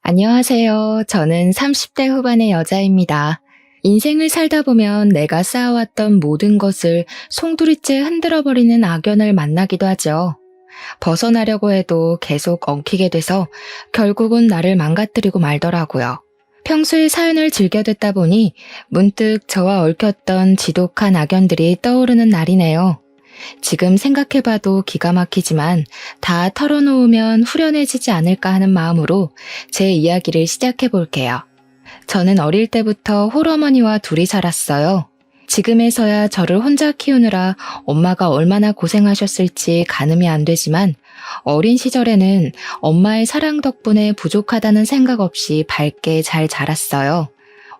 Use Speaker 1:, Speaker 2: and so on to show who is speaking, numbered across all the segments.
Speaker 1: 안녕하세요. 저는 30대 후반의 여자입니다. 인생을 살다 보면 내가 쌓아왔던 모든 것을 송두리째 흔들어버리는 악연을 만나기도 하죠. 벗어나려고 해도 계속 엉키게 돼서 결국은 나를 망가뜨리고 말더라고요. 평소에 사연을 즐겨 듣다 보니 문득 저와 얽혔던 지독한 악연들이 떠오르는 날이네요. 지금 생각해봐도 기가 막히지만 다 털어놓으면 후련해지지 않을까 하는 마음으로 제 이야기를 시작해볼게요. 저는 어릴 때부터 홀어머니와 둘이 살았어요. 지금에서야 저를 혼자 키우느라 엄마가 얼마나 고생하셨을지 가늠이 안 되지만 어린 시절에는 엄마의 사랑 덕분에 부족하다는 생각 없이 밝게 잘 자랐어요.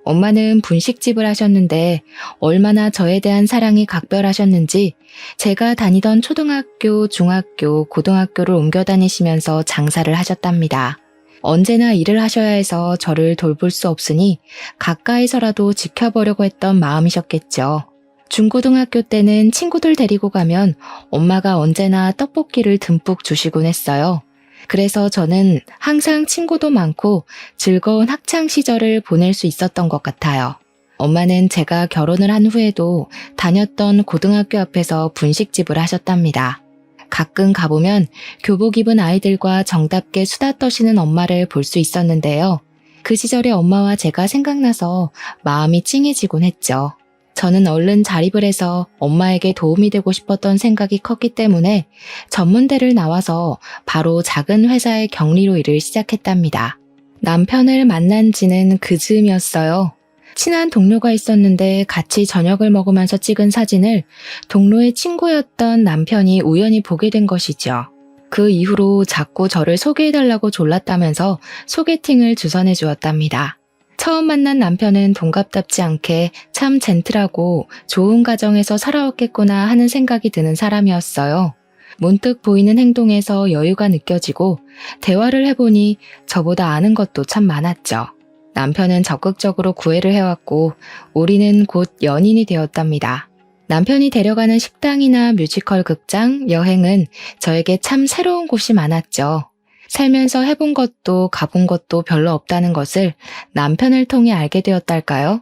Speaker 1: 엄마는 분식집을 하셨는데 얼마나 저에 대한 사랑이 각별하셨는지 제가 다니던 초등학교, 중학교, 고등학교를 옮겨 다니시면서 장사를 하셨답니다. 언제나 일을 하셔야 해서 저를 돌볼 수 없으니 가까이서라도 지켜보려고 했던 마음이셨겠죠. 중고등학교 때는 친구들 데리고 가면 엄마가 언제나 떡볶이를 듬뿍 주시곤 했어요. 그래서 저는 항상 친구도 많고 즐거운 학창 시절을 보낼 수 있었던 것 같아요. 엄마는 제가 결혼을 한 후에도 다녔던 고등학교 앞에서 분식집을 하셨답니다. 가끔 가보면 교복 입은 아이들과 정답게 수다 떠시는 엄마를 볼 수 있었는데요. 그 시절의 엄마와 제가 생각나서 마음이 찡해지곤 했죠. 저는 얼른 자립을 해서 엄마에게 도움이 되고 싶었던 생각이 컸기 때문에 전문대를 나와서 바로 작은 회사의 경리로 일을 시작했답니다. 남편을 만난 지는 그 즈음이었어요. 친한 동료가 있었는데 같이 저녁을 먹으면서 찍은 사진을 동료의 친구였던 남편이 우연히 보게 된 것이죠. 그 이후로 자꾸 저를 소개해달라고 졸랐다면서 소개팅을 주선해 주었답니다. 처음 만난 남편은 동갑답지 않게 참 젠틀하고 좋은 가정에서 살아왔겠구나 하는 생각이 드는 사람이었어요. 문득 보이는 행동에서 여유가 느껴지고 대화를 해보니 저보다 아는 것도 참 많았죠. 남편은 적극적으로 구애를 해왔고 우리는 곧 연인이 되었답니다. 남편이 데려가는 식당이나 뮤지컬 극장, 여행은 저에게 참 새로운 곳이 많았죠. 살면서 해본 것도 가본 것도 별로 없다는 것을 남편을 통해 알게 되었달까요?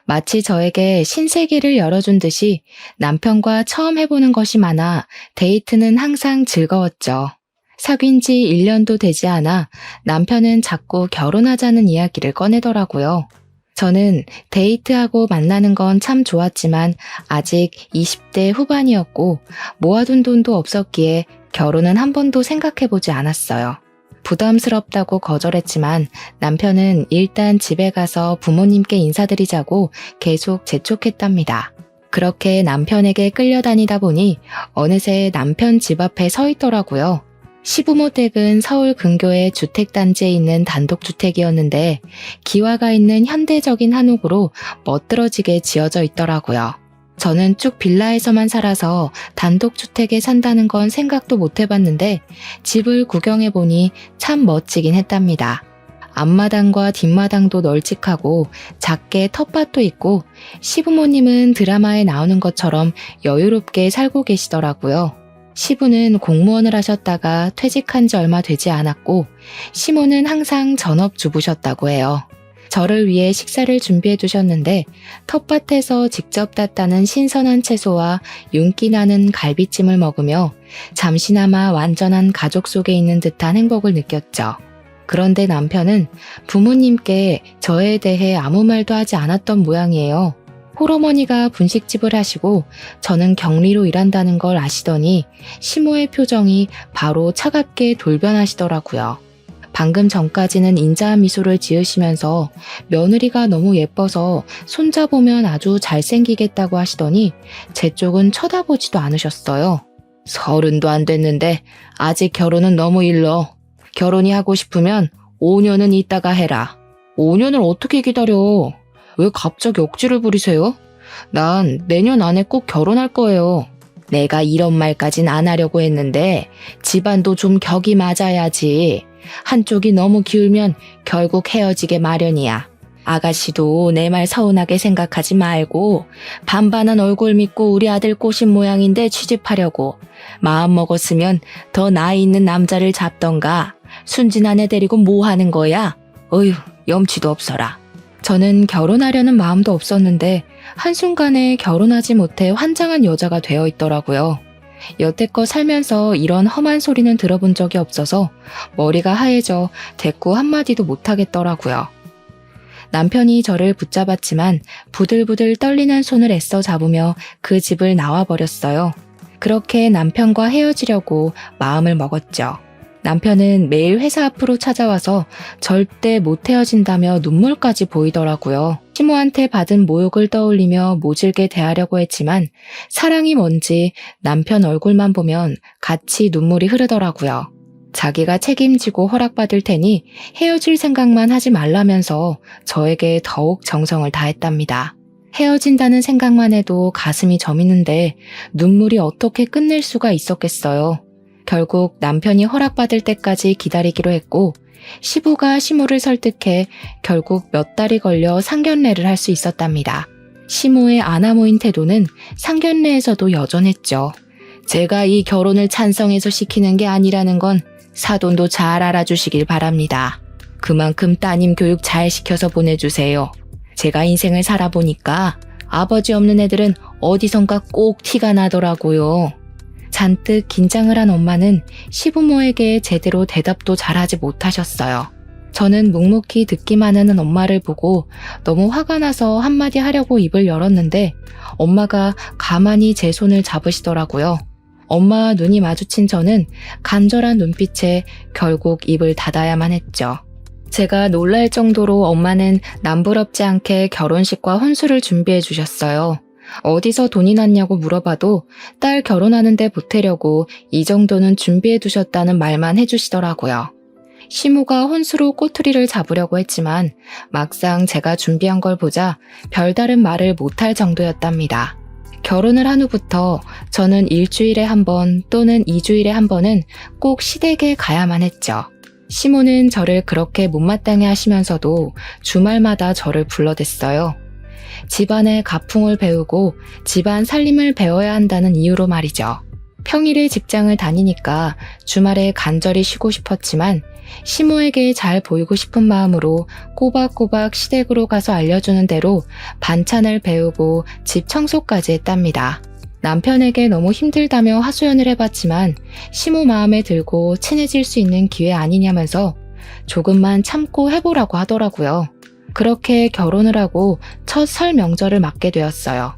Speaker 1: 마치 저에게 신세계를 열어준 듯이 남편과 처음 해보는 것이 많아 데이트는 항상 즐거웠죠. 사귄 지 1년도 되지 않아 남편은 자꾸 결혼하자는 이야기를 꺼내더라고요. 저는 데이트하고 만나는 건 참 좋았지만 아직 20대 후반이었고 모아둔 돈도 없었기에 결혼은 한 번도 생각해보지 않았어요. 부담스럽다고 거절했지만 남편은 일단 집에 가서 부모님께 인사드리자고 계속 재촉했답니다. 그렇게 남편에게 끌려다니다 보니 어느새 남편 집 앞에 서 있더라고요. 시부모 댁은 서울 근교의 주택단지에 있는 단독주택이었는데 기와가 있는 현대적인 한옥으로 멋들어지게 지어져 있더라고요. 저는 쭉 빌라에서만 살아서 단독주택에 산다는 건 생각도 못 해봤는데 집을 구경해보니 참 멋지긴 했답니다. 앞마당과 뒷마당도 널찍하고 작게 텃밭도 있고 시부모님은 드라마에 나오는 것처럼 여유롭게 살고 계시더라고요. 시부는 공무원을 하셨다가 퇴직한 지 얼마 되지 않았고 시모는 항상 전업주부셨다고 해요. 저를 위해 식사를 준비해 두셨는데 텃밭에서 직접 땄다는 신선한 채소와 윤기 나는 갈비찜을 먹으며 잠시나마 완전한 가족 속에 있는 듯한 행복을 느꼈죠. 그런데 남편은 부모님께 저에 대해 아무 말도 하지 않았던 모양이에요. 홀어머니가 분식집을 하시고 저는 경리로 일한다는 걸 아시더니 시모의 표정이 바로 차갑게 돌변하시더라고요. 방금 전까지는 인자한 미소를 지으시면서 며느리가 너무 예뻐서 손자보면 아주 잘생기겠다고 하시더니 제 쪽은 쳐다보지도 않으셨어요. 30도 안 됐는데 아직 결혼은 너무 일러. 결혼이 하고 싶으면 5년은 있다가 해라. 5년을 어떻게 기다려? 왜 갑자기 억지를 부리세요? 난 내년 안에 꼭 결혼할 거예요. 내가 이런 말까진 안 하려고 했는데 집안도 좀 격이 맞아야지. 한쪽이 너무 기울면 결국 헤어지게 마련이야. 아가씨도 내 말 서운하게 생각하지 말고 반반한 얼굴 믿고 우리 아들 꼬신 모양인데 취집하려고 마음 먹었으면 더 나이 있는 남자를 잡던가 순진한 애 데리고 뭐 하는 거야? 어휴, 염치도 없어라. 저는 결혼하려는 마음도 없었는데 한순간에 결혼하지 못해 환장한 여자가 되어 있더라고요. 여태껏 살면서 이런 험한 소리는 들어본 적이 없어서 머리가 하얘져 대꾸 한마디도 못하겠더라고요. 남편이 저를 붙잡았지만 부들부들 떨리는 손을 애써 잡으며 그 집을 나와버렸어요. 그렇게 남편과 헤어지려고 마음을 먹었죠. 남편은 매일 회사 앞으로 찾아와서 절대 못 헤어진다며 눈물까지 보이더라고요. 시모한테 받은 모욕을 떠올리며 모질게 대하려고 했지만 사랑이 뭔지 남편 얼굴만 보면 같이 눈물이 흐르더라고요. 자기가 책임지고 허락받을 테니 헤어질 생각만 하지 말라면서 저에게 더욱 정성을 다했답니다. 헤어진다는 생각만 해도 가슴이 저미는데 눈물이 어떻게 끝낼 수가 있었겠어요. 결국 남편이 허락받을 때까지 기다리기로 했고 시부가 시모를 설득해 결국 몇 달이 걸려 상견례를 할 수 있었답니다. 시모의 아나모인 태도는 상견례에서도 여전했죠. 제가 이 결혼을 찬성해서 시키는 게 아니라는 건 사돈도 잘 알아주시길 바랍니다. 그만큼 따님 교육 잘 시켜서 보내주세요. 제가 인생을 살아보니까 아버지 없는 애들은 어디선가 꼭 티가 나더라고요. 잔뜩 긴장을 한 엄마는 시부모에게 제대로 대답도 잘하지 못하셨어요. 저는 묵묵히 듣기만 하는 엄마를 보고 너무 화가 나서 한마디 하려고 입을 열었는데 엄마가 가만히 제 손을 잡으시더라고요. 엄마와 눈이 마주친 저는 간절한 눈빛에 결국 입을 닫아야만 했죠. 제가 놀랄 정도로 엄마는 남부럽지 않게 결혼식과 혼수를 준비해 주셨어요. 어디서 돈이 났냐고 물어봐도 딸 결혼하는데 보태려고 이 정도는 준비해 두셨다는 말만 해주시더라고요. 시모가 혼수로 꼬투리를 잡으려고 했지만 막상 제가 준비한 걸 보자 별다른 말을 못할 정도였답니다. 결혼을 한 후부터 저는 일주일에 한 번 또는 2주일에 한 번은 꼭 시댁에 가야만 했죠. 시모는 저를 그렇게 못마땅해 하시면서도 주말마다 저를 불러댔어요. 집안의 가풍을 배우고 집안 살림을 배워야 한다는 이유로 말이죠. 평일에 직장을 다니니까 주말에 간절히 쉬고 싶었지만 시모에게 잘 보이고 싶은 마음으로 꼬박꼬박 시댁으로 가서 알려주는 대로 반찬을 배우고 집 청소까지 했답니다. 남편에게 너무 힘들다며 하소연을 해봤지만 시모 마음에 들고 친해질 수 있는 기회 아니냐면서 조금만 참고 해보라고 하더라고요. 그렇게 결혼을 하고 첫 설 명절을 맞게 되었어요.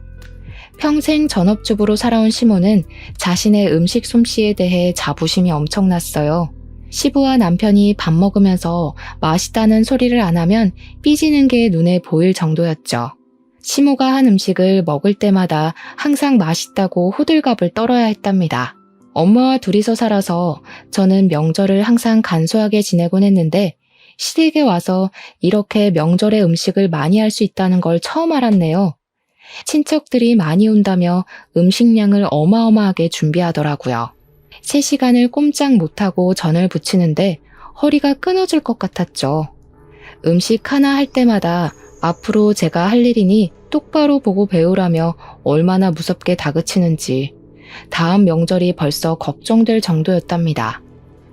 Speaker 1: 평생 전업주부로 살아온 시모는 자신의 음식 솜씨에 대해 자부심이 엄청났어요. 시부와 남편이 밥 먹으면서 맛있다는 소리를 안 하면 삐지는 게 눈에 보일 정도였죠. 시모가 한 음식을 먹을 때마다 항상 맛있다고 호들갑을 떨어야 했답니다. 엄마와 둘이서 살아서 저는 명절을 항상 간소하게 지내곤 했는데 시댁에 와서 이렇게 명절에 음식을 많이 할 수 있다는 걸 처음 알았네요. 친척들이 많이 온다며 음식량을 어마어마하게 준비하더라고요. 3시간을 꼼짝 못하고 전을 부치는데 허리가 끊어질 것 같았죠. 음식 하나 할 때마다 앞으로 제가 할 일이니 똑바로 보고 배우라며 얼마나 무섭게 다그치는지 다음 명절이 벌써 걱정될 정도였답니다.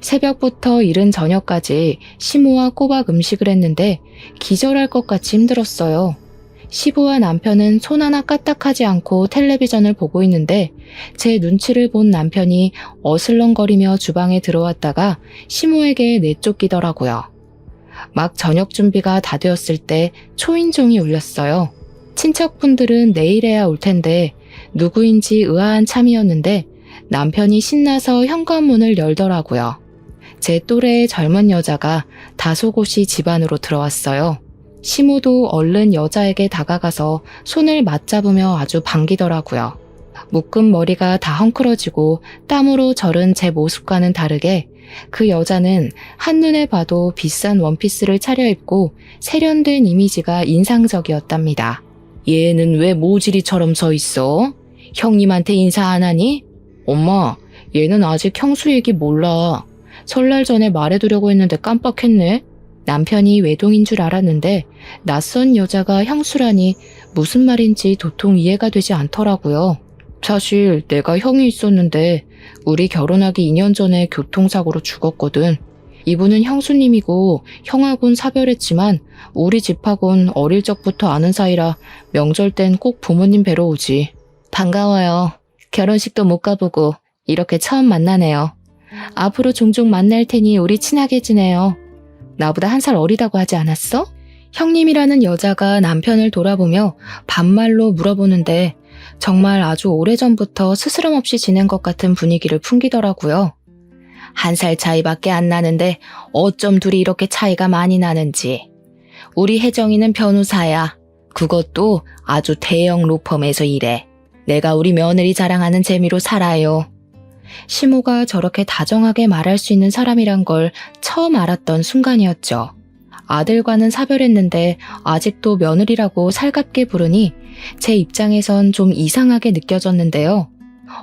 Speaker 1: 새벽부터 이른 저녁까지 시모와 꼬박 음식을 했는데 기절할 것 같이 힘들었어요. 시부와 남편은 손 하나 까딱하지 않고 텔레비전을 보고 있는데 제 눈치를 본 남편이 어슬렁거리며 주방에 들어왔다가 시모에게 내쫓기더라고요. 막 저녁 준비가 다 되었을 때 초인종이 울렸어요. 친척분들은 내일에야 올 텐데 누구인지 의아한 참이었는데 남편이 신나서 현관문을 열더라고요. 제 또래의 젊은 여자가 다소곳이 집 안으로 들어왔어요. 시모도 얼른 여자에게 다가가서 손을 맞잡으며 아주 반기더라고요. 묶은 머리가 다 헝클어지고 땀으로 절은 제 모습과는 다르게 그 여자는 한눈에 봐도 비싼 원피스를 차려입고 세련된 이미지가 인상적이었답니다. 얘는 왜 모지리처럼 서 있어? 형님한테 인사 안 하니? 엄마, 얘는 아직 형수 얘기 몰라. 설날 전에 말해두려고 했는데 깜빡했네. 남편이 외동인 줄 알았는데 낯선 여자가 형수라니 무슨 말인지 도통 이해가 되지 않더라고요. 사실 내가 형이 있었는데 우리 결혼하기 2년 전에 교통사고로 죽었거든. 이분은 형수님이고 형하고는 사별했지만 우리 집하고는 어릴 적부터 아는 사이라 명절 땐 꼭 부모님 뵈러 오지. 반가워요. 결혼식도 못 가보고 이렇게 처음 만나네요. 앞으로 종종 만날 테니 우리 친하게 지내요. 나보다 1살 어리다고 하지 않았어? 형님이라는 여자가 남편을 돌아보며 반말로 물어보는데 정말 아주 오래전부터 스스럼 없이 지낸 것 같은 분위기를 풍기더라고요. 1살 차이밖에 안 나는데 어쩜 둘이 이렇게 차이가 많이 나는지. 우리 혜정이는 변호사야. 그것도 아주 대형 로펌에서 일해. 내가 우리 며느리 자랑하는 재미로 살아요. 시모가 저렇게 다정하게 말할 수 있는 사람이란 걸 처음 알았던 순간이었죠. 아들과는 사별했는데 아직도 며느리라고 살갑게 부르니 제 입장에선 좀 이상하게 느껴졌는데요.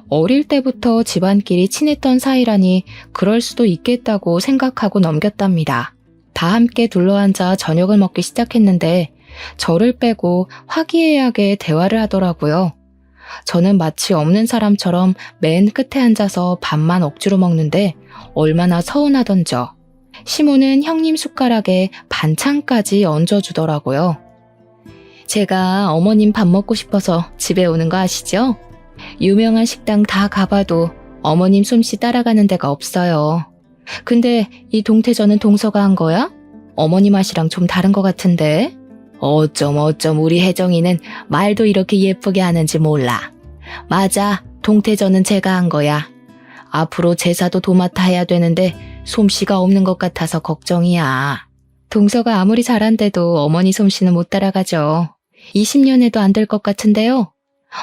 Speaker 1: 어릴 때부터 집안끼리 친했던 사이라니 그럴 수도 있겠다고 생각하고 넘겼답니다. 다 함께 둘러앉아 저녁을 먹기 시작했는데 저를 빼고 화기애애하게 대화를 하더라고요. 저는 마치 없는 사람처럼 맨 끝에 앉아서 밥만 억지로 먹는데 얼마나 서운하던져. 시모는 형님 숟가락에 반찬까지 얹어주더라고요. 제가 어머님 밥 먹고 싶어서 집에 오는 거 아시죠? 유명한 식당 다 가봐도 어머님 솜씨 따라가는 데가 없어요. 근데 이 동태전은 동서가 한 거야? 어머니 맛이랑 좀 다른 것 같은데? 어쩜 우리 혜정이는 말도 이렇게 예쁘게 하는지 몰라. 맞아, 동태전은 제가 한 거야. 앞으로 제사도 도맡아 해야 되는데 솜씨가 없는 것 같아서 걱정이야. 동서가 아무리 잘한데도 어머니 솜씨는 못 따라가죠. 20년에도 안 될 것 같은데요.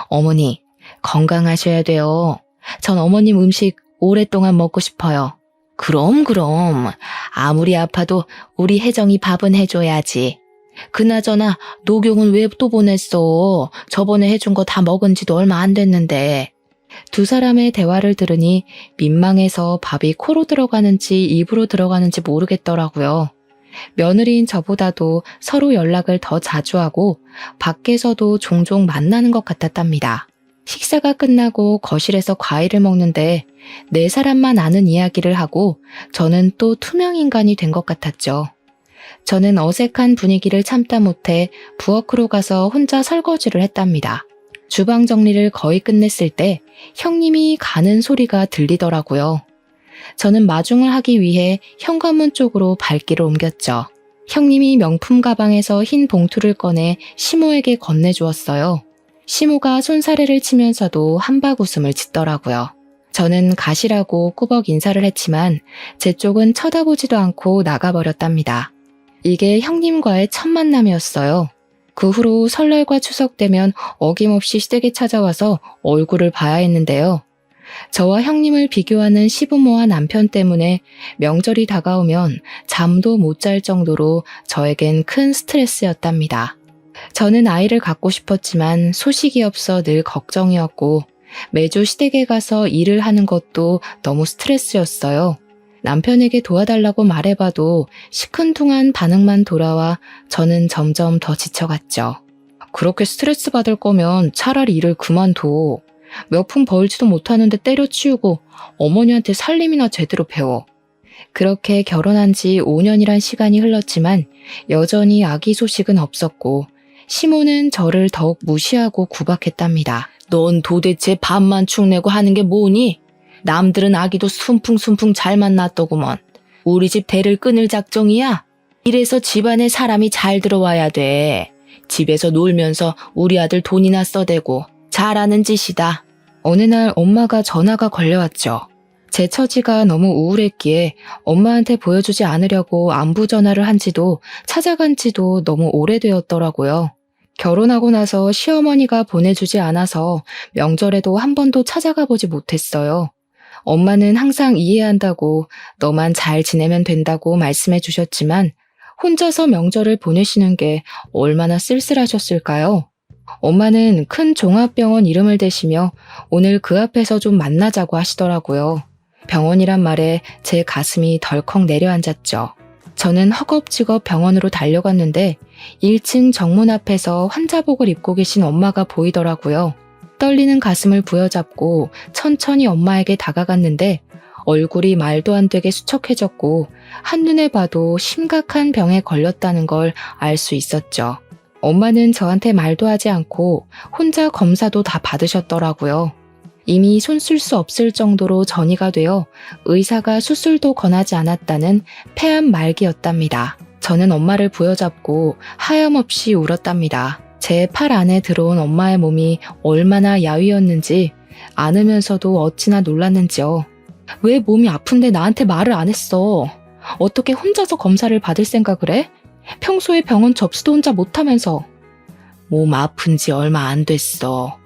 Speaker 1: 어머니, 건강하셔야 돼요. 전 어머님 음식 오랫동안 먹고 싶어요. 그럼. 아무리 아파도 우리 혜정이 밥은 해줘야지. 그나저나 녹용은 왜 또 보냈어? 저번에 해준 거 다 먹은 지도 얼마 안 됐는데. 두 사람의 대화를 들으니 민망해서 밥이 코로 들어가는지 입으로 들어가는지 모르겠더라고요. 며느리인 저보다도 서로 연락을 더 자주 하고 밖에서도 종종 만나는 것 같았답니다. 식사가 끝나고 거실에서 과일을 먹는데 4사람만 아는 이야기를 하고 저는 또 투명인간이 된 것 같았죠. 저는 어색한 분위기를 참다 못해 부엌으로 가서 혼자 설거지를 했답니다. 주방 정리를 거의 끝냈을 때 형님이 가는 소리가 들리더라고요. 저는 마중을 하기 위해 현관문 쪽으로 발길을 옮겼죠. 형님이 명품 가방에서 흰 봉투를 꺼내 시모에게 건네주었어요. 시모가 손사래를 치면서도 한박 웃음을 짓더라고요. 저는 가시라고 꾸벅 인사를 했지만 제 쪽은 쳐다보지도 않고 나가버렸답니다. 이게 형님과의 첫 만남이었어요. 그 후로 설날과 추석 되면 어김없이 시댁에 찾아와서 얼굴을 봐야 했는데요. 저와 형님을 비교하는 시부모와 남편 때문에 명절이 다가오면 잠도 못 잘 정도로 저에겐 큰 스트레스였답니다. 저는 아이를 갖고 싶었지만 소식이 없어 늘 걱정이었고 매주 시댁에 가서 일을 하는 것도 너무 스트레스였어요. 남편에게 도와달라고 말해봐도 시큰둥한 반응만 돌아와 저는 점점 더 지쳐갔죠. 그렇게 스트레스 받을 거면 차라리 일을 그만둬. 몇 푼 벌지도 못하는데 때려치우고 어머니한테 살림이나 제대로 배워. 그렇게 결혼한 지 5년이란 시간이 흘렀지만 여전히 아기 소식은 없었고 시모는 저를 더욱 무시하고 구박했답니다. 넌 도대체 밥만 축내고 하는 게 뭐니? 남들은 아기도 순풍순풍 잘만 낳더구먼. 우리 집 대를 끊을 작정이야? 이래서 집안에 사람이 잘 들어와야 돼. 집에서 놀면서 우리 아들 돈이나 써대고 잘하는 짓이다. 어느 날 엄마가 전화가 걸려왔죠. 제 처지가 너무 우울했기에 엄마한테 보여주지 않으려고 안부 전화를 한 지도 찾아간 지도 너무 오래되었더라고요. 결혼하고 나서 시어머니가 보내주지 않아서 명절에도 한 번도 찾아가 보지 못했어요. 엄마는 항상 이해한다고 너만 잘 지내면 된다고 말씀해 주셨지만 혼자서 명절을 보내시는 게 얼마나 쓸쓸하셨을까요? 엄마는 큰 종합병원 이름을 대시며 오늘 그 앞에서 좀 만나자고 하시더라고요. 병원이란 말에 제 가슴이 덜컥 내려앉았죠. 저는 허겁지겁 병원으로 달려갔는데 1층 정문 앞에서 환자복을 입고 계신 엄마가 보이더라고요. 떨리는 가슴을 부여잡고 천천히 엄마에게 다가갔는데 얼굴이 말도 안 되게 수척해졌고 한눈에 봐도 심각한 병에 걸렸다는 걸 알 수 있었죠. 엄마는 저한테 말도 하지 않고 혼자 검사도 다 받으셨더라고요. 이미 손 쓸 수 없을 정도로 전이가 되어 의사가 수술도 권하지 않았다는 폐암 말기였답니다. 저는 엄마를 부여잡고 하염없이 울었답니다. 제 팔 안에 들어온 엄마의 몸이 얼마나 야위었는지 안으면서도 어찌나 놀랐는지요. 왜 몸이 아픈데 나한테 말을 안 했어? 어떻게 혼자서 검사를 받을 생각을 해? 평소에 병원 접수도 혼자 못하면서. 몸 아픈 지 얼마 안 됐어.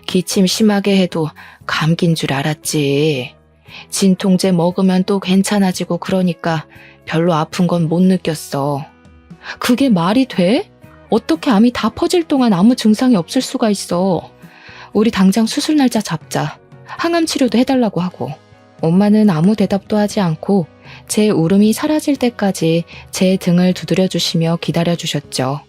Speaker 1: 기침 심하게 해도 감기인 줄 알았지. 진통제 먹으면 또 괜찮아지고 그러니까 별로 아픈 건 못 느꼈어. 그게 말이 돼? 어떻게 암이 다 퍼질 동안 아무 증상이 없을 수가 있어. 우리 당장 수술 날짜 잡자. 항암 치료도 해달라고 하고. 엄마는 아무 대답도 하지 않고 제 울음이 사라질 때까지 제 등을 두드려 주시며 기다려 주셨죠.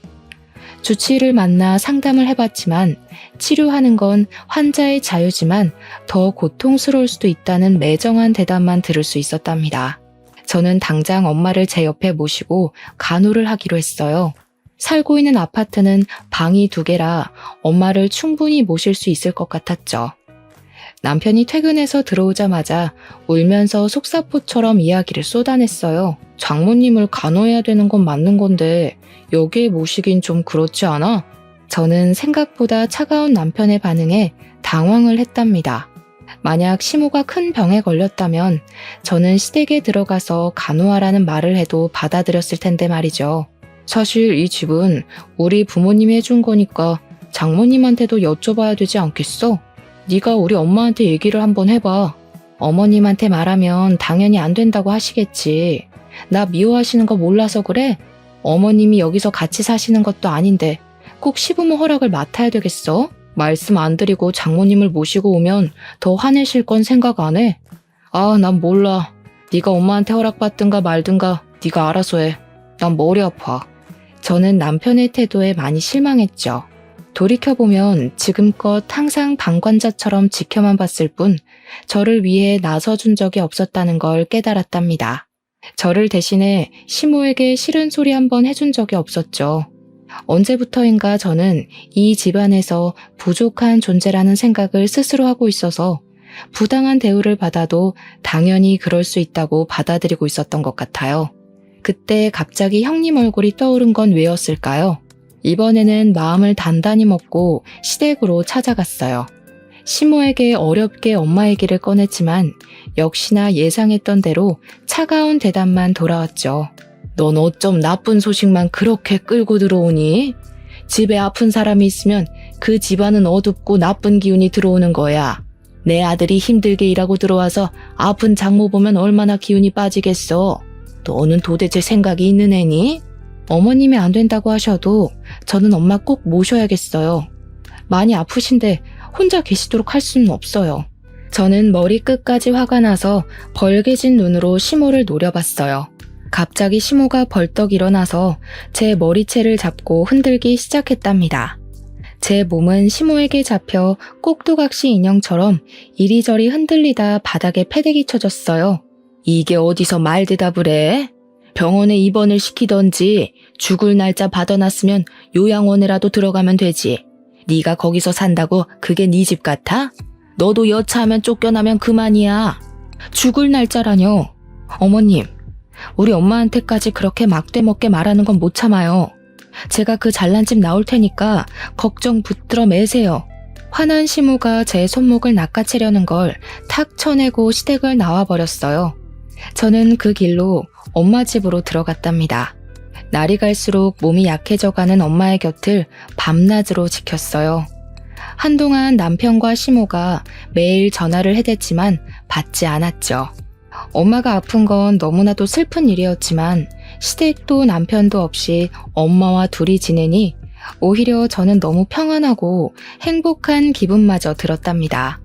Speaker 1: 주치의를 만나 상담을 해봤지만 치료하는 건 환자의 자유지만 더 고통스러울 수도 있다는 매정한 대답만 들을 수 있었답니다. 저는 당장 엄마를 제 옆에 모시고 간호를 하기로 했어요. 살고 있는 아파트는 방이 2개라 엄마를 충분히 모실 수 있을 것 같았죠. 남편이 퇴근해서 들어오자마자 울면서 속사포처럼 이야기를 쏟아냈어요. 장모님을 간호해야 되는 건 맞는 건데 여기에 모시긴 좀 그렇지 않아? 저는 생각보다 차가운 남편의 반응에 당황을 했답니다. 만약 시모가 큰 병에 걸렸다면 저는 시댁에 들어가서 간호하라는 말을 해도 받아들였을 텐데 말이죠. 사실 이 집은 우리 부모님이 해준 거니까 장모님한테도 여쭤봐야 되지 않겠어? 네가 우리 엄마한테 얘기를 한번 해봐. 어머님한테 말하면 당연히 안 된다고 하시겠지. 나 미워하시는 거 몰라서 그래? 어머님이 여기서 같이 사시는 것도 아닌데 꼭 시부모 허락을 맡아야 되겠어? 말씀 안 드리고 장모님을 모시고 오면 더 화내실 건 생각 안 해? 아, 난 몰라. 네가 엄마한테 허락받든가 말든가 네가 알아서 해. 난 머리 아파. 저는 남편의 태도에 많이 실망했죠. 돌이켜보면 지금껏 항상 방관자처럼 지켜만 봤을 뿐 저를 위해 나서준 적이 없었다는 걸 깨달았답니다. 저를 대신해 시모에게 싫은 소리 한번 해준 적이 없었죠. 언제부터인가 저는 이 집안에서 부족한 존재라는 생각을 스스로 하고 있어서 부당한 대우를 받아도 당연히 그럴 수 있다고 받아들이고 있었던 것 같아요. 그때 갑자기 형님 얼굴이 떠오른 건 왜였을까요? 이번에는 마음을 단단히 먹고 시댁으로 찾아갔어요. 시모에게 어렵게 엄마 얘기를 꺼냈지만 역시나 예상했던 대로 차가운 대답만 돌아왔죠. 넌 어쩜 나쁜 소식만 그렇게 끌고 들어오니? 집에 아픈 사람이 있으면 그 집안은 어둡고 나쁜 기운이 들어오는 거야. 내 아들이 힘들게 일하고 들어와서 아픈 장모 보면 얼마나 기운이 빠지겠어. 너는 도대체 생각이 있는 애니? 어머님이 안 된다고 하셔도 저는 엄마 꼭 모셔야겠어요. 많이 아프신데 혼자 계시도록 할 수는 없어요. 저는 머리끝까지 화가 나서 벌개진 눈으로 시모를 노려봤어요. 갑자기 시모가 벌떡 일어나서 제 머리채를 잡고 흔들기 시작했답니다. 제 몸은 시모에게 잡혀 꼭두각시 인형처럼 이리저리 흔들리다 바닥에 패대기 쳐졌어요. 이게 어디서 말 대답을 해? 병원에 입원을 시키던지 죽을 날짜 받아놨으면 요양원에라도 들어가면 되지. 네가 거기서 산다고 그게 네 집 같아? 너도 여차하면 쫓겨나면 그만이야. 죽을 날짜라뇨. 어머님, 우리 엄마한테까지 그렇게 막대먹게 말하는 건 못 참아요. 제가 그 잘난 집 나올 테니까 걱정 붙들어 매세요. 화난 시모가 제 손목을 낚아채려는 걸 탁 쳐내고 시댁을 나와버렸어요. 저는 그 길로 엄마 집으로 들어갔답니다. 날이 갈수록 몸이 약해져가는 엄마의 곁을 밤낮으로 지켰어요. 한동안 남편과 시모가 매일 전화를 해댔지만 받지 않았죠. 엄마가 아픈 건 너무나도 슬픈 일이었지만 시댁도 남편도 없이 엄마와 둘이 지내니 오히려 저는 너무 평안하고 행복한 기분마저 들었답니다.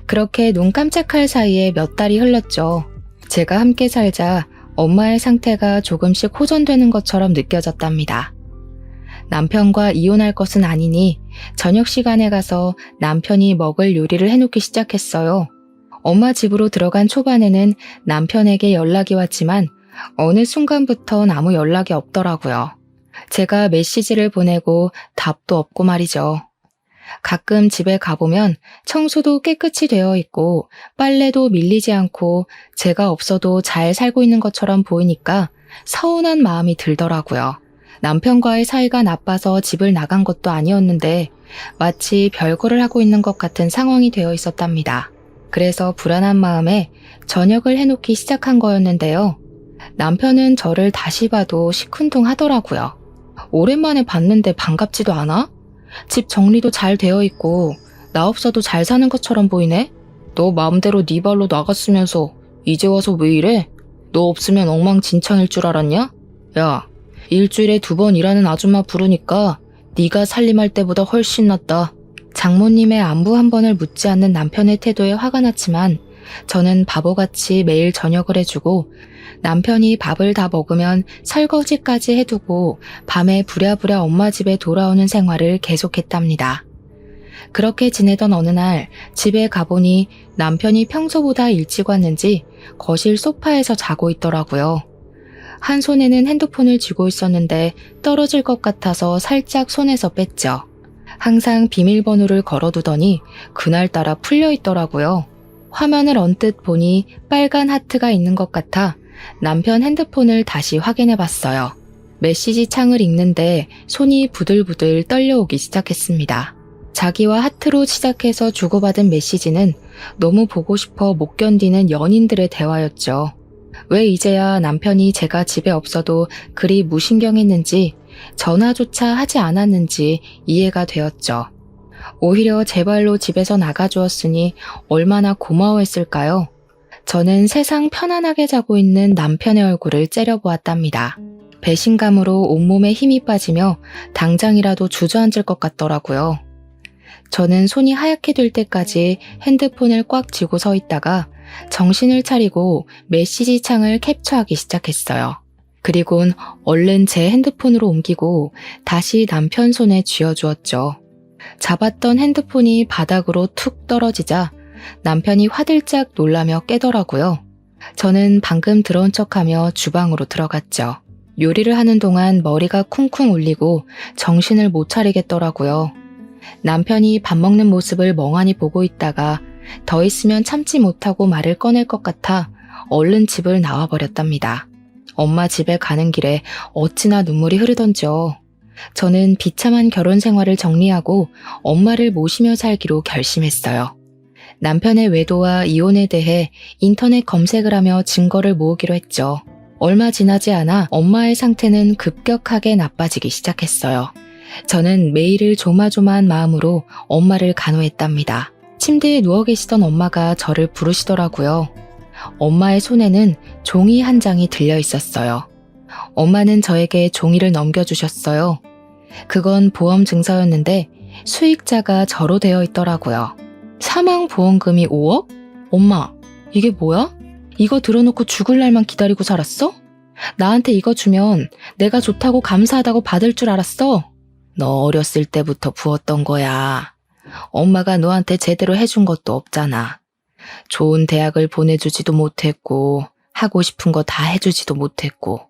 Speaker 1: 그렇게 눈 깜짝할 사이에 몇 달이 흘렀죠. 제가 함께 살자 엄마의 상태가 조금씩 호전되는 것처럼 느껴졌답니다. 남편과 이혼할 것은 아니니 저녁 시간에 가서 남편이 먹을 요리를 해놓기 시작했어요. 엄마 집으로 들어간 초반에는 남편에게 연락이 왔지만 어느 순간부턴 아무 연락이 없더라고요. 제가 메시지를 보내고 답도 없고 말이죠. 가끔 집에 가보면 청소도 깨끗이 되어 있고 빨래도 밀리지 않고 제가 없어도 잘 살고 있는 것처럼 보이니까 서운한 마음이 들더라고요. 남편과의 사이가 나빠서 집을 나간 것도 아니었는데 마치 별거를 하고 있는 것 같은 상황이 되어 있었답니다. 그래서 불안한 마음에 저녁을 해놓기 시작한 거였는데요. 남편은 저를 다시 봐도 시큰둥하더라고요. 오랜만에 봤는데 반갑지도 않아? 집 정리도 잘 되어 있고 나 없어도 잘 사는 것처럼 보이네? 너 마음대로 네 발로 나갔으면서 이제 와서 왜 이래? 너 없으면 엉망진창일 줄 알았냐? 야, 일주일에 2번 일하는 아줌마 부르니까 네가 살림할 때보다 훨씬 낫다. 장모님의 안부 한 번을 묻지 않는 남편의 태도에 화가 났지만 저는 바보같이 매일 저녁을 해주고 남편이 밥을 다 먹으면 설거지까지 해두고 밤에 부랴부랴 엄마 집에 돌아오는 생활을 계속했답니다. 그렇게 지내던 어느 날 집에 가보니 남편이 평소보다 일찍 왔는지 거실 소파에서 자고 있더라고요. 한 손에는 핸드폰을 쥐고 있었는데 떨어질 것 같아서 살짝 손에서 뺐죠. 항상 비밀번호를 걸어두더니 그날따라 풀려 있더라고요. 화면을 언뜻 보니 빨간 하트가 있는 것 같아 남편 핸드폰을 다시 확인해 봤어요. 메시지 창을 읽는데 손이 부들부들 떨려오기 시작했습니다. 자기와 하트로 시작해서 주고받은 메시지는 너무 보고 싶어 못 견디는 연인들의 대화였죠. 왜 이제야 남편이 제가 집에 없어도 그리 무신경했는지 전화조차 하지 않았는지 이해가 되었죠. 오히려 제 발로 집에서 나가주었으니 얼마나 고마워했을까요? 저는 세상 편안하게 자고 있는 남편의 얼굴을 째려보았답니다. 배신감으로 온몸에 힘이 빠지며 당장이라도 주저앉을 것 같더라고요. 저는 손이 하얗게 될 때까지 핸드폰을 꽉 쥐고 서 있다가 정신을 차리고 메시지 창을 캡처하기 시작했어요. 그리곤 얼른 제 핸드폰으로 옮기고 다시 남편 손에 쥐어주었죠. 잡았던 핸드폰이 바닥으로 툭 떨어지자 남편이 화들짝 놀라며 깨더라고요. 저는 방금 들어온 척하며 주방으로 들어갔죠. 요리를 하는 동안 머리가 쿵쿵 울리고 정신을 못 차리겠더라고요. 남편이 밥 먹는 모습을 멍하니 보고 있다가 더 있으면 참지 못하고 말을 꺼낼 것 같아 얼른 집을 나와버렸답니다. 엄마 집에 가는 길에 어찌나 눈물이 흐르던지요. 저는 비참한 결혼 생활을 정리하고 엄마를 모시며 살기로 결심했어요. 남편의 외도와 이혼에 대해 인터넷 검색을 하며 증거를 모으기로 했죠. 얼마 지나지 않아 엄마의 상태는 급격하게 나빠지기 시작했어요. 저는 매일을 조마조마한 마음으로 엄마를 간호했답니다. 침대에 누워 계시던 엄마가 저를 부르시더라고요. 엄마의 손에는 종이 한 장이 들려 있었어요. 엄마는 저에게 종이를 넘겨주셨어요. 그건 보험 증서였는데 수익자가 저로 되어 있더라고요. 사망보험금이 5억? 엄마, 이게 뭐야? 이거 들어놓고 죽을 날만 기다리고 살았어? 나한테 이거 주면 내가 좋다고 감사하다고 받을 줄 알았어? 너 어렸을 때부터 부었던 거야. 엄마가 너한테 제대로 해준 것도 없잖아. 좋은 대학을 보내주지도 못했고 하고 싶은 거 다 해주지도 못했고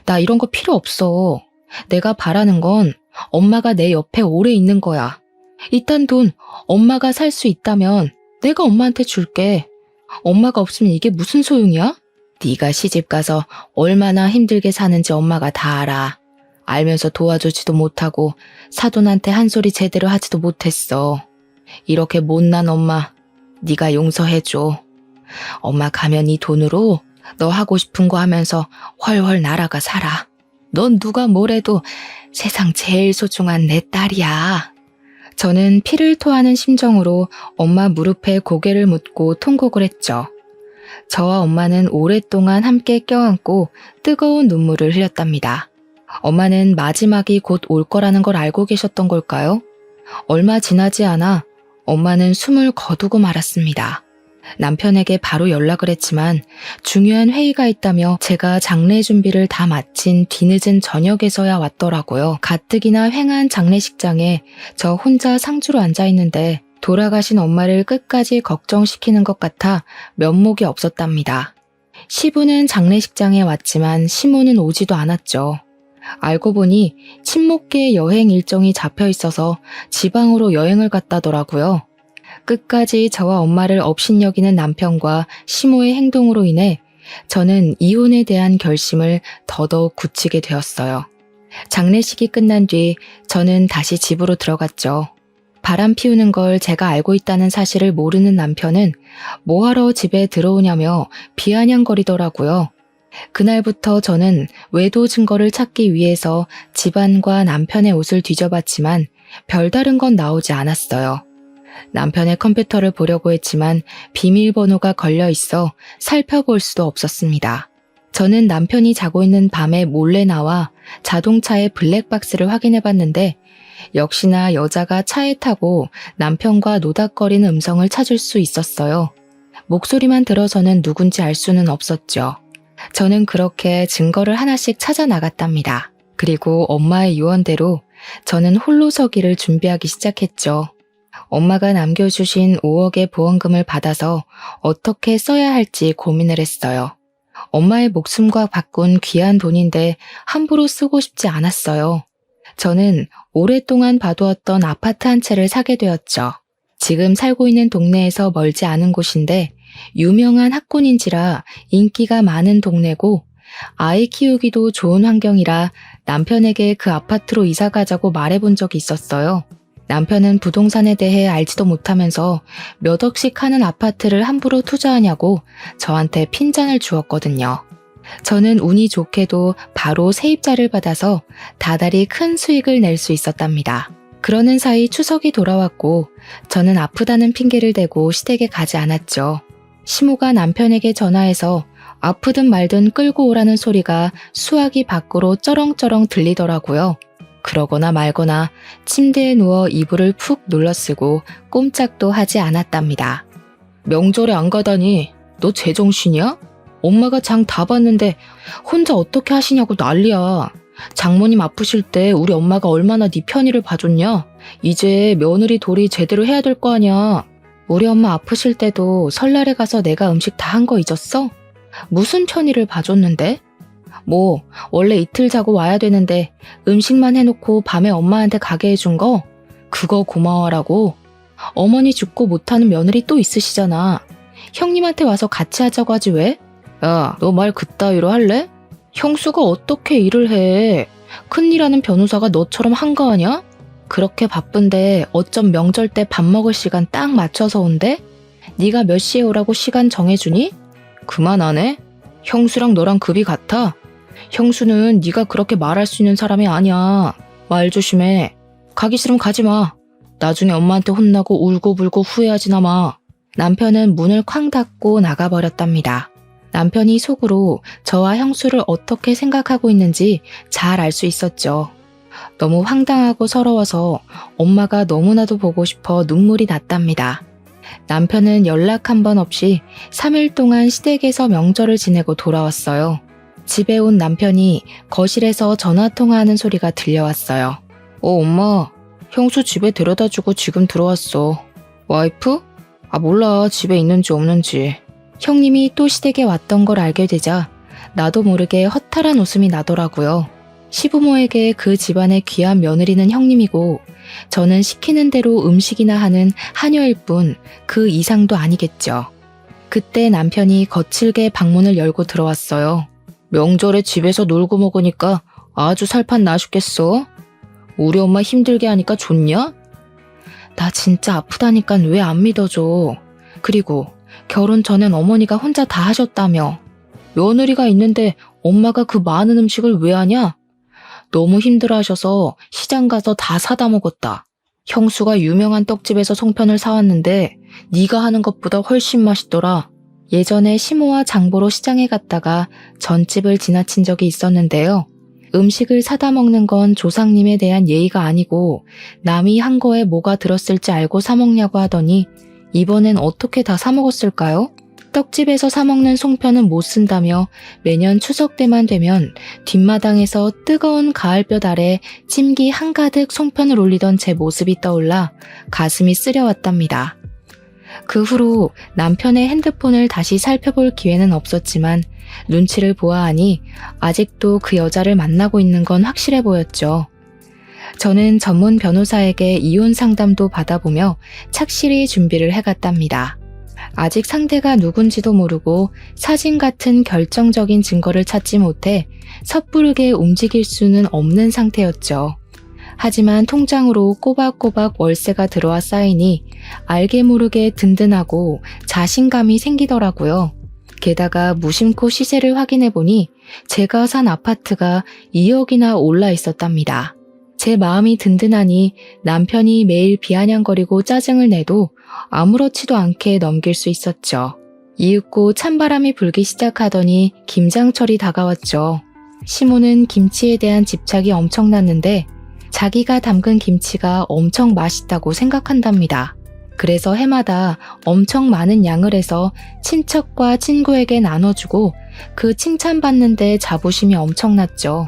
Speaker 1: 나 이런 거 필요 없어. 내가 바라는 건 엄마가 내 옆에 오래 있는 거야. 이딴 돈 엄마가 살 수 있다면 내가 엄마한테 줄게. 엄마가 없으면 이게 무슨 소용이야? 네가 시집가서 얼마나 힘들게 사는지 엄마가 다 알아. 알면서 도와주지도 못하고 사돈한테 한 소리 제대로 하지도 못했어. 이렇게 못난 엄마 네가 용서해줘. 엄마 가면 이 돈으로 너 하고 싶은 거 하면서 훨훨 날아가 살아. 넌 누가 뭐래도 세상 제일 소중한 내 딸이야. 저는 피를 토하는 심정으로 엄마 무릎에 고개를 묻고 통곡을 했죠. 저와 엄마는 오랫동안 함께 껴안고 뜨거운 눈물을 흘렸답니다. 엄마는 마지막이 곧 올 거라는 걸 알고 계셨던 걸까요? 얼마 지나지 않아 엄마는 숨을 거두고 말았습니다. 남편에게 바로 연락을 했지만 중요한 회의가 있다며 제가 장례 준비를 다 마친 뒤늦은 저녁에서야 왔더라고요. 가뜩이나 횡한 장례식장에 저 혼자 상주로 앉아있는데 돌아가신 엄마를 끝까지 걱정시키는 것 같아 면목이 없었답니다. 시부는 장례식장에 왔지만 시모는 오지도 않았죠. 알고 보니 친목계 여행 일정이 잡혀 있어서 지방으로 여행을 갔다더라고요. 끝까지 저와 엄마를 업신여기는 남편과 시모의 행동으로 인해 저는 이혼에 대한 결심을 더더욱 굳히게 되었어요. 장례식이 끝난 뒤 저는 다시 집으로 들어갔죠. 바람 피우는 걸 제가 알고 있다는 사실을 모르는 남편은 뭐하러 집에 들어오냐며 비아냥거리더라고요. 그날부터 저는 외도 증거를 찾기 위해서 집안과 남편의 옷을 뒤져봤지만 별다른 건 나오지 않았어요. 남편의 컴퓨터를 보려고 했지만 비밀번호가 걸려 있어 살펴볼 수도 없었습니다. 저는 남편이 자고 있는 밤에 몰래 나와 자동차의 블랙박스를 확인해 봤는데 역시나 여자가 차에 타고 남편과 노닥거리는 음성을 찾을 수 있었어요. 목소리만 들어서는 누군지 알 수는 없었죠. 저는 그렇게 증거를 하나씩 찾아 나갔답니다. 그리고 엄마의 유언대로 저는 홀로 서기를 준비하기 시작했죠. 엄마가 남겨주신 5억의 보험금을 받아서 어떻게 써야 할지 고민을 했어요. 엄마의 목숨과 바꾼 귀한 돈인데 함부로 쓰고 싶지 않았어요. 저는 오랫동안 봐두었던 아파트 한 채를 사게 되었죠. 지금 살고 있는 동네에서 멀지 않은 곳인데 유명한 학군인지라 인기가 많은 동네고 아이 키우기도 좋은 환경이라 남편에게 그 아파트로 이사 가자고 말해본 적이 있었어요. 남편은 부동산에 대해 알지도 못하면서 몇 억씩 하는 아파트를 함부로 투자하냐고 저한테 핀잔을 주었거든요. 저는 운이 좋게도 바로 세입자를 받아서 다달이 큰 수익을 낼 수 있었답니다. 그러는 사이 추석이 돌아왔고 저는 아프다는 핑계를 대고 시댁에 가지 않았죠. 시모가 남편에게 전화해서 아프든 말든 끌고 오라는 소리가 수화기 밖으로 쩌렁쩌렁 들리더라고요. 그러거나 말거나 침대에 누워 이불을 푹 눌러쓰고 꼼짝도 하지 않았답니다. 명절에 안 가다니 너 제정신이야? 엄마가 장 다 봤는데 혼자 어떻게 하시냐고 난리야. 장모님 아프실 때 우리 엄마가 얼마나 네 편의를 봐줬냐? 이제 며느리 도리 제대로 해야 될 거 아니야. 우리 엄마 아프실 때도 설날에 가서 내가 음식 다 한 거 잊었어? 무슨 편의를 봐줬는데? 뭐 원래 이틀 자고 와야 되는데 음식만 해놓고 밤에 엄마한테 가게 해준 거? 그거 고마워라고. 어머니 죽고 못하는 며느리 또 있으시잖아. 형님한테 와서 같이 하자고 하지 왜? 야, 너 말 그따위로 할래? 형수가 어떻게 일을 해? 큰일하는 변호사가 너처럼 한가하냐? 그렇게 바쁜데 어쩜 명절 때 밥 먹을 시간 딱 맞춰서 온대? 네가 몇 시에 오라고 시간 정해주니? 그만 안 해? 형수랑 너랑 급이 같아? 형수는 네가 그렇게 말할 수 있는 사람이 아니야. 말 조심해. 가기 싫으면 가지 마. 나중에 엄마한테 혼나고 울고불고 후회하지나 마. 남편은 문을 쾅 닫고 나가버렸답니다. 남편이 속으로 저와 형수를 어떻게 생각하고 있는지 잘 알 수 있었죠. 너무 황당하고 서러워서 엄마가 너무나도 보고 싶어 눈물이 났답니다. 남편은 연락 한 번 없이 3일 동안 시댁에서 명절을 지내고 돌아왔어요. 집에 온 남편이 거실에서 전화통화하는 소리가 들려왔어요. 엄마, 형수 집에 데려다주고 지금 들어왔어. 와이프? 몰라, 집에 있는지 없는지. 형님이 또 시댁에 왔던 걸 알게 되자 나도 모르게 허탈한 웃음이 나더라고요. 시부모에게 그 집안의 귀한 며느리는 형님이고 저는 시키는 대로 음식이나 하는 하녀일 뿐 그 이상도 아니겠죠. 그때 남편이 거칠게 방문을 열고 들어왔어요. 명절에 집에서 놀고 먹으니까 아주 살판 나 죽겠어. 우리 엄마 힘들게 하니까 좋냐? 나 진짜 아프다니까 왜 안 믿어줘. 그리고 결혼 전엔 어머니가 혼자 다 하셨다며. 며느리가 있는데 엄마가 그 많은 음식을 왜 하냐? 너무 힘들어하셔서 시장 가서 다 사다 먹었다. 형수가 유명한 떡집에서 송편을 사왔는데 네가 하는 것보다 훨씬 맛있더라. 예전에 시모와 장보러 시장에 갔다가 전집을 지나친 적이 있었는데요. 음식을 사다 먹는 건 조상님에 대한 예의가 아니고 남이 한 거에 뭐가 들었을지 알고 사 먹냐고 하더니 이번엔 어떻게 다 사 먹었을까요? 떡집에서 사먹는 송편은 못 쓴다며 매년 추석 때만 되면 뒷마당에서 뜨거운 가을볕 아래 찜기 한가득 송편을 올리던 제 모습이 떠올라 가슴이 쓰려왔답니다. 그 후로 남편의 핸드폰을 다시 살펴볼 기회는 없었지만 눈치를 보아하니 아직도 그 여자를 만나고 있는 건 확실해 보였죠. 저는 전문 변호사에게 이혼 상담도 받아보며 착실히 준비를 해갔답니다. 아직 상대가 누군지도 모르고 사진 같은 결정적인 증거를 찾지 못해 섣부르게 움직일 수는 없는 상태였죠. 하지만 통장으로 꼬박꼬박 월세가 들어와 쌓이니 알게 모르게 든든하고 자신감이 생기더라고요. 게다가 무심코 시세를 확인해보니 제가 산 아파트가 2억이나 올라 있었답니다. 제 마음이 든든하니 남편이 매일 비아냥거리고 짜증을 내도 아무렇지도 않게 넘길 수 있었죠. 이윽고 찬바람이 불기 시작하더니 김장철이 다가왔죠. 시모는 김치에 대한 집착이 엄청났는데 자기가 담근 김치가 엄청 맛있다고 생각한답니다. 그래서 해마다 엄청 많은 양을 해서 친척과 친구에게 나눠주고 그 칭찬받는데 자부심이 엄청났죠.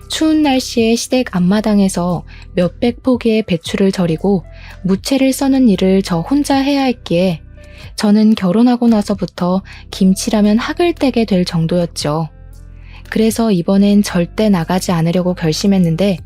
Speaker 1: 추운 날씨에 시댁 앞마당에서 몇백 포기의 배추를 절이고 무채를 써는 일을 저 혼자 해야 했기에 저는 결혼하고 나서부터 김치라면 학을 떼게 될 정도였죠. 그래서 이번엔 절대 나가지 않으려고 결심했는데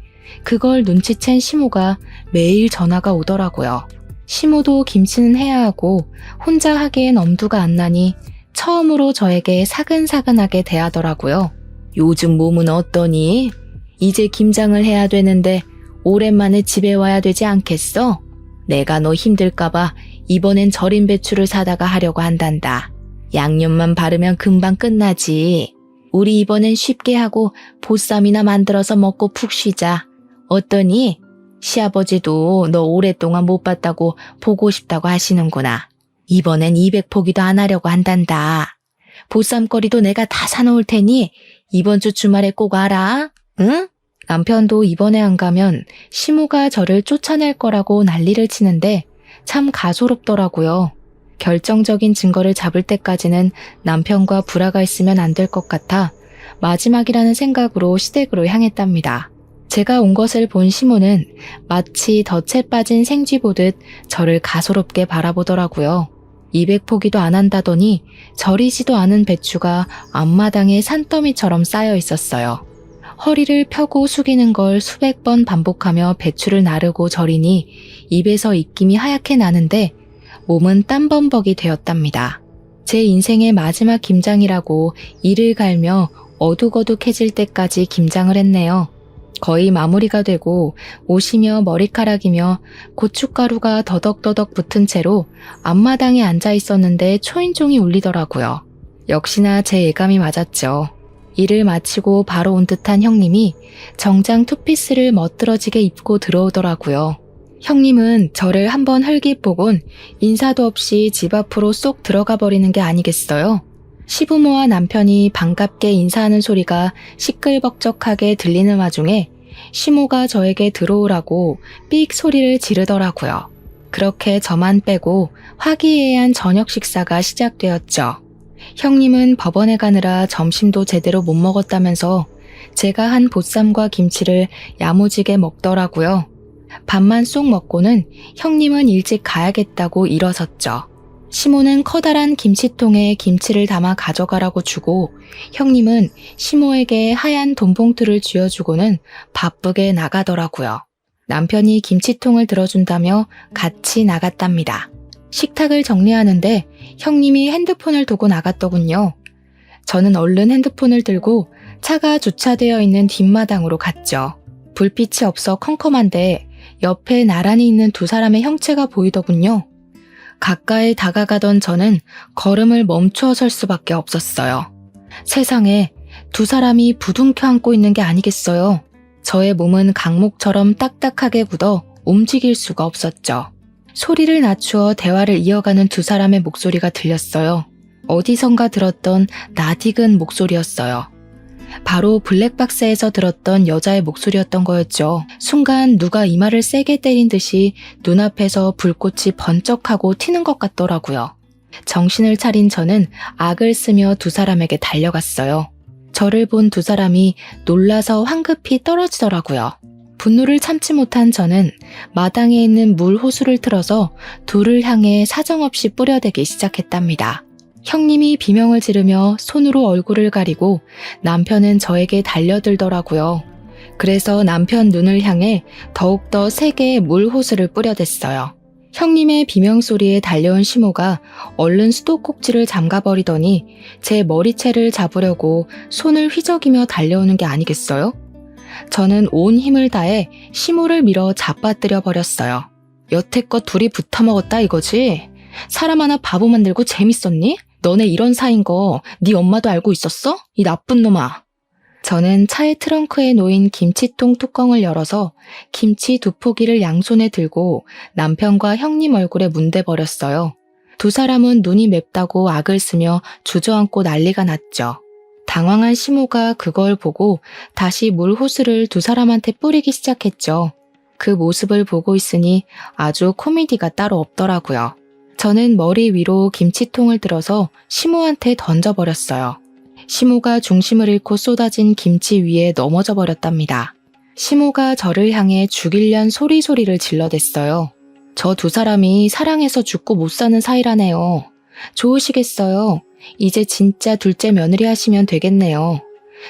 Speaker 1: 그걸 눈치챈 시모가 매일 전화가 오더라고요. 시모도 김치는 해야 하고 혼자 하기엔 엄두가 안 나니 처음으로 저에게 사근사근하게 대하더라고요. 요즘 몸은 어떠니? 이제 김장을 해야 되는데 오랜만에 집에 와야 되지 않겠어? 내가 너 힘들까봐 이번엔 절인 배추를 사다가 하려고 한단다. 양념만 바르면 금방 끝나지. 우리 이번엔 쉽게 하고 보쌈이나 만들어서 먹고 푹 쉬자. 어떠니? 시아버지도 너 오랫동안 못 봤다고 보고 싶다고 하시는구나. 이번엔 200포기도 안 하려고 한단다. 보쌈거리도 내가 다 사놓을 테니 이번 주 주말에 꼭 와라. 응? 남편도 이번에 안 가면 시모가 저를 쫓아낼 거라고 난리를 치는데 참 가소롭더라고요. 결정적인 증거를 잡을 때까지는 남편과 불화가 있으면 안 될 것 같아 마지막이라는 생각으로 시댁으로 향했답니다. 제가 온 것을 본 시모는 마치 덫에 빠진 생쥐 보듯 저를 가소롭게 바라보더라고요. 200포기도 안 한다더니 절이지도 않은 배추가 앞마당에 산더미처럼 쌓여 있었어요. 허리를 펴고 숙이는 걸 수백 번 반복하며 배추를 나르고 절이니 입에서 입김이 하얗게 나는데 몸은 땀범벅이 되었답니다. 제 인생의 마지막 김장이라고 이를 갈며 어둑어둑해질 때까지 김장을 했네요. 거의 마무리가 되고 옷이며 머리카락이며 고춧가루가 더덕더덕 붙은 채로 앞마당에 앉아 있었는데 초인종이 울리더라고요. 역시나 제 예감이 맞았죠. 일을 마치고 바로 온 듯한 형님이 정장 투피스를 멋들어지게 입고 들어오더라고요. 형님은 저를 한번 흘깃 보곤 인사도 없이 집 앞으로 쏙 들어가 버리는 게 아니겠어요? 시부모와 남편이 반갑게 인사하는 소리가 시끌벅적하게 들리는 와중에 시모가 저에게 들어오라고 삑 소리를 지르더라고요. 그렇게 저만 빼고 화기애애한 저녁 식사가 시작되었죠. 형님은 법원에 가느라 점심도 제대로 못 먹었다면서 제가 한 보쌈과 김치를 야무지게 먹더라고요. 밥만 쏙 먹고는 형님은 일찍 가야겠다고 일어섰죠. 시모는 커다란 김치통에 김치를 담아 가져가라고 주고 형님은 시모에게 하얀 돈봉투를 쥐어주고는 바쁘게 나가더라고요. 남편이 김치통을 들어준다며 같이 나갔답니다. 식탁을 정리하는데 형님이 핸드폰을 두고 나갔더군요. 저는 얼른 핸드폰을 들고 차가 주차되어 있는 뒷마당으로 갔죠. 불빛이 없어 컴컴한데 옆에 나란히 있는 두 사람의 형체가 보이더군요. 가까이 다가가던 저는 걸음을 멈추어 설 수밖에 없었어요. 세상에 두 사람이 부둥켜 안고 있는 게 아니겠어요. 저의 몸은 강목처럼 딱딱하게 굳어 움직일 수가 없었죠. 소리를 낮추어 대화를 이어가는 두 사람의 목소리가 들렸어요. 어디선가 들었던 낯익은 목소리였어요. 바로 블랙박스에서 들었던 여자의 목소리였던 거였죠. 순간 누가 이마를 세게 때린 듯이 눈앞에서 불꽃이 번쩍하고 튀는 것 같더라고요. 정신을 차린 저는 악을 쓰며 두 사람에게 달려갔어요. 저를 본 두 사람이 놀라서 황급히 떨어지더라고요. 분노를 참지 못한 저는 마당에 있는 물 호수를 틀어서 둘을 향해 사정없이 뿌려대기 시작했답니다. 형님이 비명을 지르며 손으로 얼굴을 가리고 남편은 저에게 달려들더라고요. 그래서 남편 눈을 향해 더욱더 세게 물 호수를 뿌려댔어요. 형님의 비명소리에 달려온 시모가 얼른 수도꼭지를 잠가버리더니 제 머리채를 잡으려고 손을 휘저기며 달려오는 게 아니겠어요? 저는 온 힘을 다해 시모를 밀어 잡아뜨려 버렸어요. 여태껏 둘이 붙어먹었다 이거지? 사람 하나 바보 만들고 재밌었니? 너네 이런 사이인 거 네 엄마도 알고 있었어? 이 나쁜 놈아. 저는 차의 트렁크에 놓인 김치통 뚜껑을 열어서 김치 두 포기를 양손에 들고 남편과 형님 얼굴에 문대버렸어요. 두 사람은 눈이 맵다고 악을 쓰며 주저앉고 난리가 났죠. 당황한 시모가 그걸 보고 다시 물 호스를 두 사람한테 뿌리기 시작했죠. 그 모습을 보고 있으니 아주 코미디가 따로 없더라고요. 저는 머리 위로 김치통을 들어서 시모한테 던져버렸어요. 시모가 중심을 잃고 쏟아진 김치 위에 넘어져 버렸답니다. 시모가 저를 향해 죽일련 소리소리를 질러댔어요. 저 두 사람이 사랑해서 죽고 못 사는 사이라네요. 좋으시겠어요? 이제 진짜 둘째 며느리 하시면 되겠네요.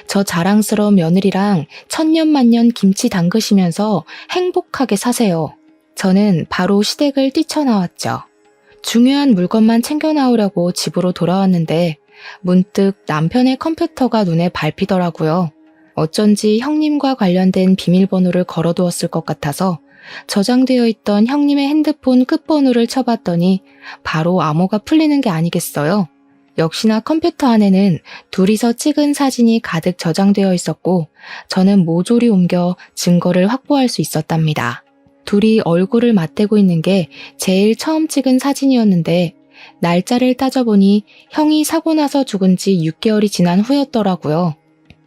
Speaker 1: 저 자랑스러운 며느리랑 천년만년 김치 담그시면서 행복하게 사세요. 저는 바로 시댁을 뛰쳐나왔죠. 중요한 물건만 챙겨 나오려고 집으로 돌아왔는데 문득 남편의 컴퓨터가 눈에 밟히더라고요. 어쩐지 형님과 관련된 비밀번호를 걸어두었을 것 같아서 저장되어 있던 형님의 핸드폰 끝번호를 쳐봤더니 바로 암호가 풀리는 게 아니겠어요? 역시나 컴퓨터 안에는 둘이서 찍은 사진이 가득 저장되어 있었고 저는 모조리 옮겨 증거를 확보할 수 있었답니다. 둘이 얼굴을 맞대고 있는 게 제일 처음 찍은 사진이었는데 날짜를 따져보니 형이 사고 나서 죽은 지 6개월이 지난 후였더라고요.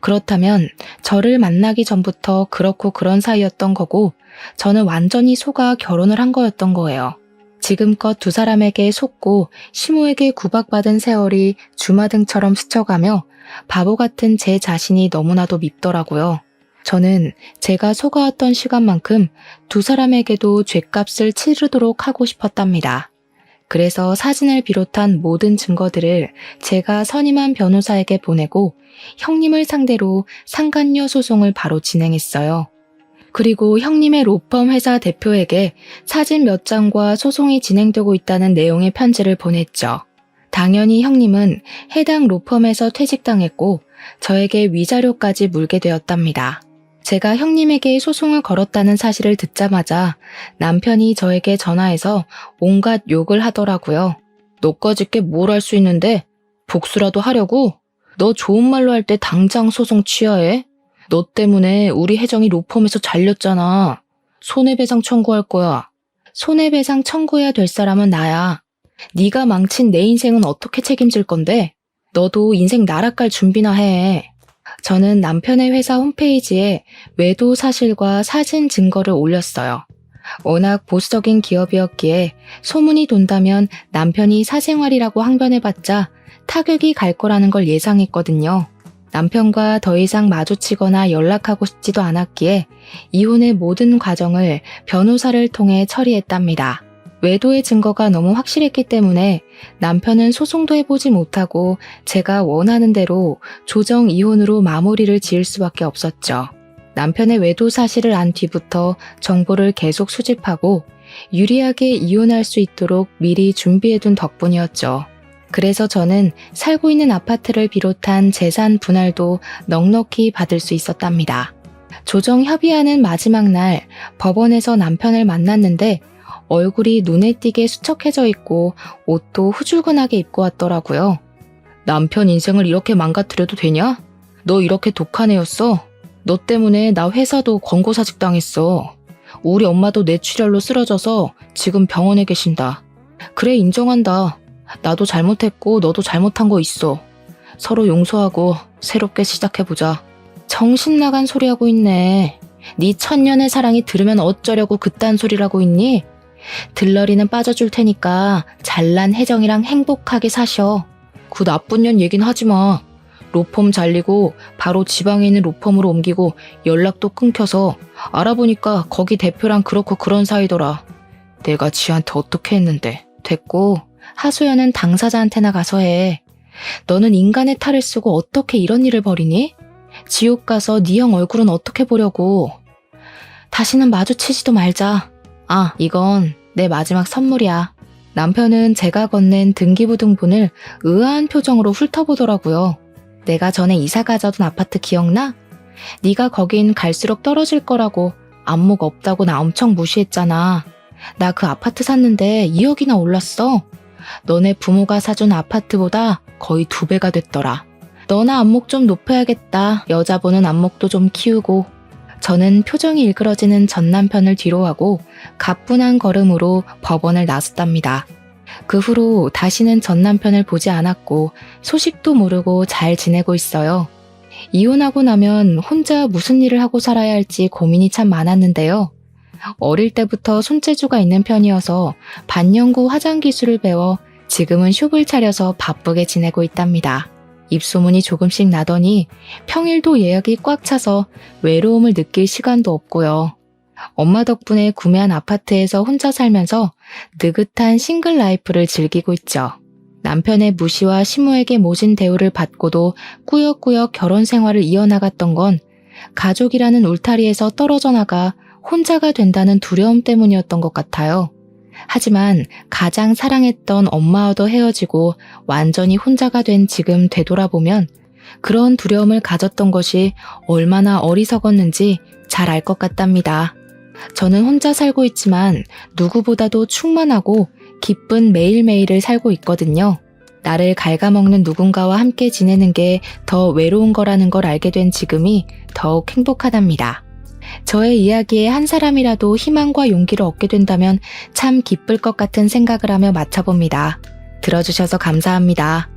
Speaker 1: 그렇다면 저를 만나기 전부터 그렇고 그런 사이였던 거고 저는 완전히 속아 결혼을 한 거였던 거예요. 지금껏 두 사람에게 속고 시모에게 구박받은 세월이 주마등처럼 스쳐가며 바보 같은 제 자신이 너무나도 밉더라고요. 저는 제가 속아왔던 시간만큼 두 사람에게도 죗값을 치르도록 하고 싶었답니다. 그래서 사진을 비롯한 모든 증거들을 제가 선임한 변호사에게 보내고 형님을 상대로 상간녀 소송을 바로 진행했어요. 그리고 형님의 로펌 회사 대표에게 사진 몇 장과 소송이 진행되고 있다는 내용의 편지를 보냈죠. 당연히 형님은 해당 로펌에서 퇴직당했고 저에게 위자료까지 물게 되었답니다. 제가 형님에게 소송을 걸었다는 사실을 듣자마자 남편이 저에게 전화해서 온갖 욕을 하더라고요. 너까짓게 뭘 할 수 있는데 복수라도 하려고? 너 좋은 말로 할 때 당장 소송 취하해? 너 때문에 우리 혜정이 로펌에서 잘렸잖아. 손해배상 청구할 거야. 손해배상 청구해야 될 사람은 나야. 네가 망친 내 인생은 어떻게 책임질 건데? 너도 인생 나락갈 준비나 해. 저는 남편의 회사 홈페이지에 외도 사실과 사진 증거를 올렸어요. 워낙 보수적인 기업이었기에 소문이 돈다면 남편이 사생활이라고 항변해봤자 타격이 갈 거라는 걸 예상했거든요. 남편과 더 이상 마주치거나 연락하고 싶지도 않았기에 이혼의 모든 과정을 변호사를 통해 처리했답니다. 외도의 증거가 너무 확실했기 때문에 남편은 소송도 해보지 못하고 제가 원하는 대로 조정 이혼으로 마무리를 지을 수밖에 없었죠. 남편의 외도 사실을 안 뒤부터 정보를 계속 수집하고 유리하게 이혼할 수 있도록 미리 준비해둔 덕분이었죠. 그래서 저는 살고 있는 아파트를 비롯한 재산 분할도 넉넉히 받을 수 있었답니다. 조정 협의하는 마지막 날 법원에서 남편을 만났는데 얼굴이 눈에 띄게 수척해져 있고 옷도 후줄근하게 입고 왔더라고요. 남편 인생을 이렇게 망가뜨려도 되냐? 너 이렇게 독한 애였어? 너 때문에 나 회사도 권고사직 당했어. 우리 엄마도 뇌출혈로 쓰러져서 지금 병원에 계신다. 그래, 인정한다. 나도 잘못했고 너도 잘못한 거 있어. 서로 용서하고 새롭게 시작해보자. 정신 나간 소리하고 있네. 네 천년의 사랑이 들으면 어쩌려고 그딴 소리라고 있니? 들러리는 빠져줄 테니까 잘난 혜정이랑 행복하게 사셔. 그 나쁜 년 얘긴 하지 마. 로펌 잘리고 바로 지방에 있는 로펌으로 옮기고 연락도 끊겨서 알아보니까 거기 대표랑 그렇고 그런 사이더라. 내가 지한테 어떻게 했는데. 됐고 하소연은 당사자한테나 가서 해. 너는 인간의 탈을 쓰고 어떻게 이런 일을 벌이니? 지옥 가서 네 형 얼굴은 어떻게 보려고. 다시는 마주치지도 말자. 아, 이건 내 마지막 선물이야. 남편은 제가 건넨 등기부등본을 의아한 표정으로 훑어보더라고요. 내가 전에 이사 가자던 아파트 기억나? 네가 거긴 갈수록 떨어질 거라고 안목 없다고 나 엄청 무시했잖아. 나 그 아파트 샀는데 2억이나 올랐어. 너네 부모가 사준 아파트보다 거의 2배가 됐더라. 너나 안목 좀 높여야겠다. 여자 보는 안목도 좀 키우고. 저는 표정이 일그러지는 전 남편을 뒤로하고 가뿐한 걸음으로 법원을 나섰답니다. 그 후로 다시는 전 남편을 보지 않았고 소식도 모르고 잘 지내고 있어요. 이혼하고 나면 혼자 무슨 일을 하고 살아야 할지 고민이 참 많았는데요. 어릴 때부터 손재주가 있는 편이어서 반영구 화장 기술을 배워 지금은 숍을 차려서 바쁘게 지내고 있답니다. 입소문이 조금씩 나더니 평일도 예약이 꽉 차서 외로움을 느낄 시간도 없고요. 엄마 덕분에 구매한 아파트에서 혼자 살면서 느긋한 싱글 라이프를 즐기고 있죠. 남편의 무시와 시무에게 모진 대우를 받고도 꾸역꾸역 결혼 생활을 이어나갔던 건 가족이라는 울타리에서 떨어져 나가 혼자가 된다는 두려움 때문이었던 것 같아요. 하지만 가장 사랑했던 엄마와도 헤어지고 완전히 혼자가 된 지금 되돌아보면 그런 두려움을 가졌던 것이 얼마나 어리석었는지 잘 알 것 같답니다. 저는 혼자 살고 있지만 누구보다도 충만하고 기쁜 매일매일을 살고 있거든요. 나를 갉아먹는 누군가와 함께 지내는 게 더 외로운 거라는 걸 알게 된 지금이 더욱 행복하답니다. 저의 이야기에 한 사람이라도 희망과 용기를 얻게 된다면 참 기쁠 것 같은 생각을 하며 마쳐봅니다. 들어주셔서 감사합니다.